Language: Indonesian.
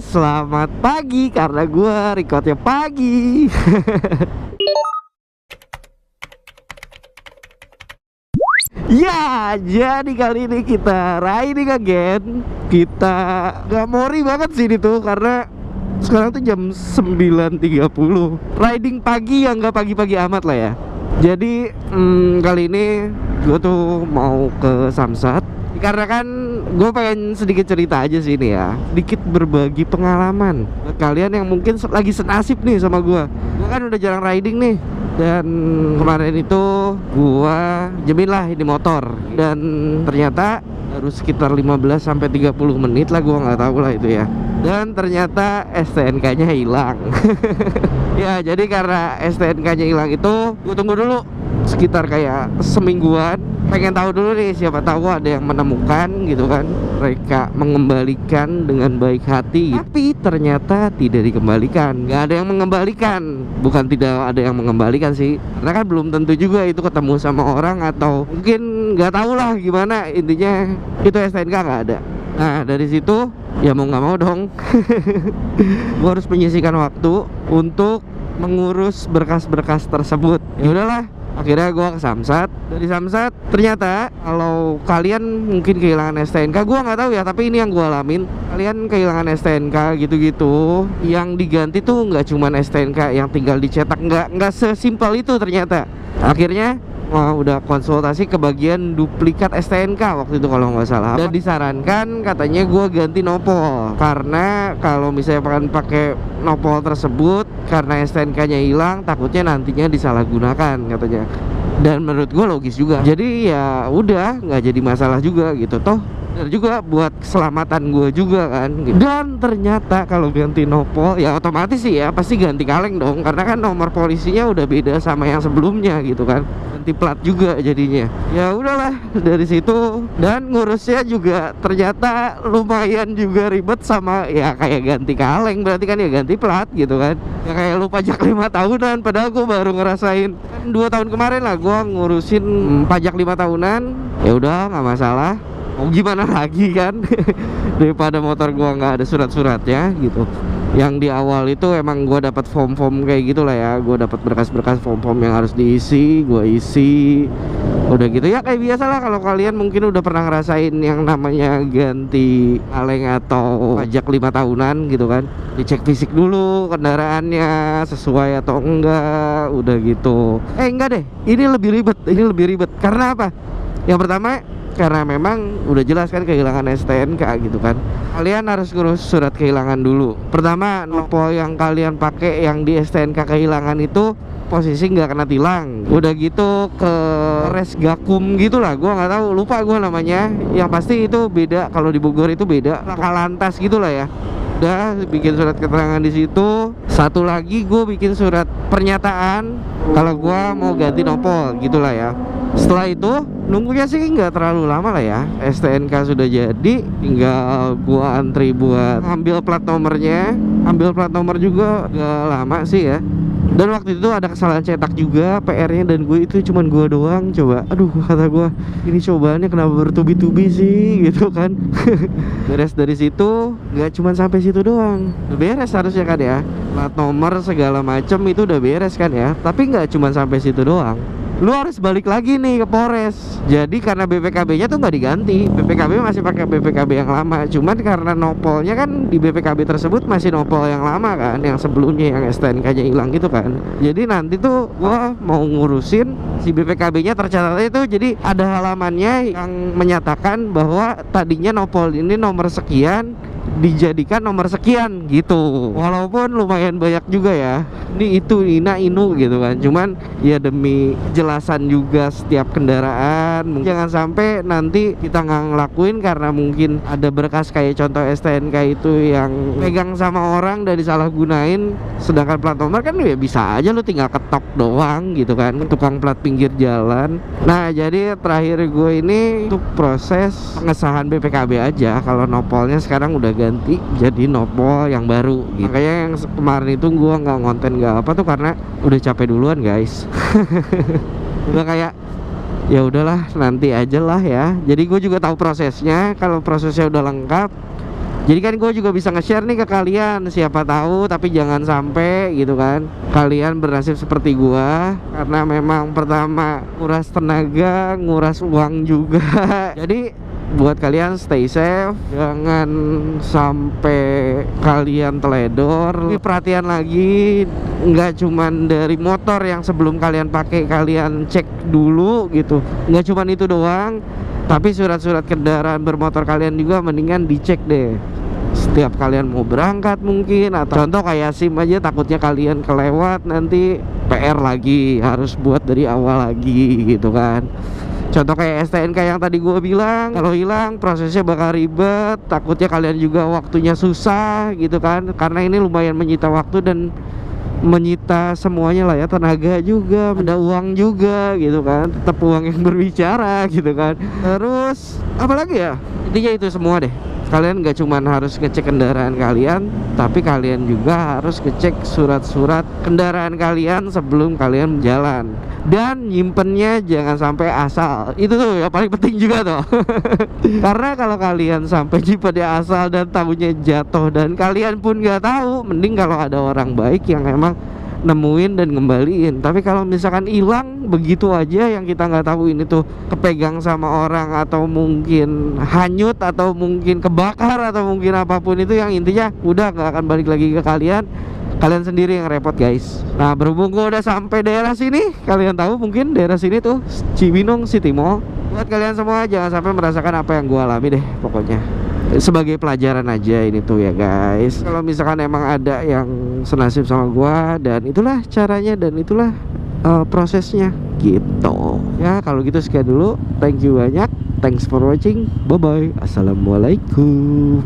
selamat pagi karena gue recordnya pagi. Ya, jadi kali ini kita riding again. Kita gak mori banget sih itu karena sekarang tuh jam 9.30. Riding pagi yang gak pagi-pagi amat lah ya. Jadi kali ini gue tuh mau ke Samsat. Karena kan gue pengen sedikit cerita aja sih ini ya, sedikit berbagi pengalaman buat kalian yang mungkin lagi senasib nih sama gue. Gue kan udah jarang riding nih. Dan kemarin itu gue jemin lah ini motor. Dan ternyata harus sekitar 15-30 menit lah, gue nggak tahu lah itu ya. Dan ternyata STNK-nya hilang. Ya jadi karena STNK-nya hilang itu gue tunggu dulu sekitar kayak semingguan, pengen tahu dulu nih, siapa tahu ada yang menemukan gitu kan, mereka mengembalikan dengan baik hati. Tapi ternyata tidak dikembalikan, nggak ada yang mengembalikan. Bukan tidak ada yang mengembalikan sih, karena kan belum tentu juga itu ketemu sama orang, atau mungkin nggak tahu lah gimana, intinya itu STNK nggak ada. Nah dari situ ya mau nggak mau dong gue harus menyisihkan waktu untuk mengurus berkas-berkas tersebut. Ya udahlah, akhirnya gue ke Samsat. Dari Samsat ternyata kalau kalian mungkin kehilangan STNK, gue nggak tahu ya, tapi ini yang gue alamin. Kalian kehilangan STNK gitu-gitu, yang diganti tuh nggak cuman STNK yang tinggal dicetak, nggak sesimpel itu ternyata. Akhirnya udah konsultasi ke bagian duplikat STNK waktu itu kalau nggak salah, dan disarankan katanya gue ganti nopol, karena kalau misalnya pakai nopol tersebut karena STNK-nya hilang, takutnya nantinya disalahgunakan katanya. Dan menurut gue logis juga, jadi ya udah nggak jadi masalah juga gitu, toh dan juga buat keselamatan gue juga kan. Dan ternyata kalau ganti nopol ya otomatis sih ya pasti ganti kaleng dong, karena kan nomor polisinya udah beda sama yang sebelumnya gitu kan, ganti plat juga jadinya. Ya udahlah dari situ, dan ngurusnya juga ternyata lumayan juga ribet, sama ya kayak ganti kaleng berarti kan ya ganti plat gitu kan, ya kayak lu pajak 5 tahunan, padahal gue baru ngerasain kan 2 tahun kemarin lah gue ngurusin pajak 5 tahunan. Ya udah nggak masalah, mau gimana lagi kan. Daripada motor gua nggak ada surat-suratnya gitu. Yang di awal itu emang gua dapat form-form kayak gitulah ya, gua dapat berkas-berkas form-form yang harus diisi, gua isi. Udah gitu ya kayak biasa lah, kalau kalian mungkin udah pernah ngerasain yang namanya ganti kaleng atau pajak 5 tahunan gitu kan. Dicek fisik dulu kendaraannya sesuai atau enggak, udah gitu. Enggak deh, ini lebih ribet. Karena apa? Yang pertama, karena memang udah jelas kan kehilangan STNK gitu kan. Kalian harus ngurus surat kehilangan dulu. Pertama, nopol yang kalian pakai yang di STNK kehilangan itu posisi nggak kena tilang. Udah gitu ke res gakum gitulah, gua nggak tahu, lupa gua namanya. Yang pasti itu beda, kalau di Bogor itu beda, Lakalantas gitulah ya. Udah bikin surat keterangan di situ. Satu lagi gue bikin surat pernyataan kalau gue mau ganti nopol gitulah ya. Setelah itu nunggunya sih nggak terlalu lama lah ya. STNK sudah jadi, tinggal gue antri buat ambil plat nomornya. Ambil plat nomor juga gak lama sih ya. Dan waktu itu ada kesalahan cetak juga PR-nya, dan gue itu cuman gue doang. Coba, aduh kata gue, ini cobaannya kenapa bertubi-tubi sih gitu kan. Beres dari situ, nggak cuman sampai situ doang, udah beres harusnya kan ya. Plat nomor segala macem itu udah beres kan ya. Tapi nggak cuman sampai situ doang, lu harus balik lagi nih ke Polres. Jadi karena BPKB-nya tuh nggak diganti, BPKB masih pakai BPKB yang lama. Cuman karena nopolnya kan di BPKB tersebut masih nopol yang lama kan, yang sebelumnya yang STNK-nya hilang gitu kan. Jadi nanti tuh gua mau ngurusin si BPKB-nya tercatat itu, jadi ada halamannya yang menyatakan bahwa tadinya nopol ini nomor sekian dijadikan nomor sekian gitu. Walaupun lumayan banyak juga ya, ini itu ina inu gitu kan. Cuman ya demi kejelasan juga setiap kendaraan, jangan sampai nanti kita nggak ngelakuin karena mungkin ada berkas kayak contoh STNK itu yang pegang sama orang dan disalahgunain. Sedangkan plat nomor kan ya bisa aja lu tinggal ketok doang gitu kan, tukang plat pinggir jalan. Nah jadi terakhir gue ini untuk proses pengesahan BPKB aja. Kalau nopolnya sekarang udah ganti jadi nopol yang baru gitu. Makanya yang kemarin itu gua nggak ngonten nggak apa tuh karena udah capek duluan guys. Udah kayak ya udahlah nanti aja lah ya. Jadi gue juga tahu prosesnya. Kalau prosesnya udah lengkap Jadi kan gue juga bisa nge-share nih ke kalian, siapa tahu, tapi jangan sampai gitu kan kalian bernasib seperti gue, karena memang pertama nguras tenaga, nguras uang juga. Jadi buat kalian stay safe, jangan sampai kalian teledor. Tapi perhatian lagi, nggak cuman dari motor yang sebelum kalian pakai kalian cek dulu gitu, nggak cuman itu doang, tapi surat-surat kendaraan bermotor kalian juga mendingan dicek deh setiap kalian mau berangkat mungkin. Atau contoh kayak SIM aja, takutnya kalian kelewat, nanti PR lagi, harus buat dari awal lagi gitu kan. Contoh kayak STNK yang tadi gue bilang, kalau hilang prosesnya bakal ribet, takutnya kalian juga waktunya susah gitu kan, karena ini lumayan menyita waktu dan menyita semuanya lah ya, tenaga juga, ada uang juga gitu kan, tetap uang yang berbicara gitu kan. Terus apalagi ya, intinya itu semua deh. Kalian gak cuman harus ngecek kendaraan kalian, tapi kalian juga harus ngecek surat-surat kendaraan kalian sebelum kalian jalan. Dan nyimpennya jangan sampai asal. Itu tuh yang paling penting juga tuh. Karena kalau kalian sampai nyimpennya asal dan tahunya jatuh dan kalian pun gak tahu, mending kalau ada orang baik yang emang nemuin dan ngembaliin. Tapi kalau misalkan hilang begitu aja, yang kita nggak tahu ini tuh kepegang sama orang, atau mungkin hanyut, atau mungkin kebakar, atau mungkin apapun itu, yang intinya udah nggak akan balik lagi ke kalian. Kalian sendiri yang repot guys. Nah, berhubung gue udah sampai daerah sini, kalian tahu mungkin daerah sini tuh Cibinong City Mall. Buat kalian semua jangan sampai merasakan apa yang gue alami deh pokoknya. Sebagai pelajaran aja ini tuh ya guys. Kalau misalkan emang ada yang senasib sama gua, dan itulah caranya, dan itulah prosesnya gitu ya. Kalau gitu sekian dulu, thank you banyak, thanks for watching, bye bye, assalamualaikum.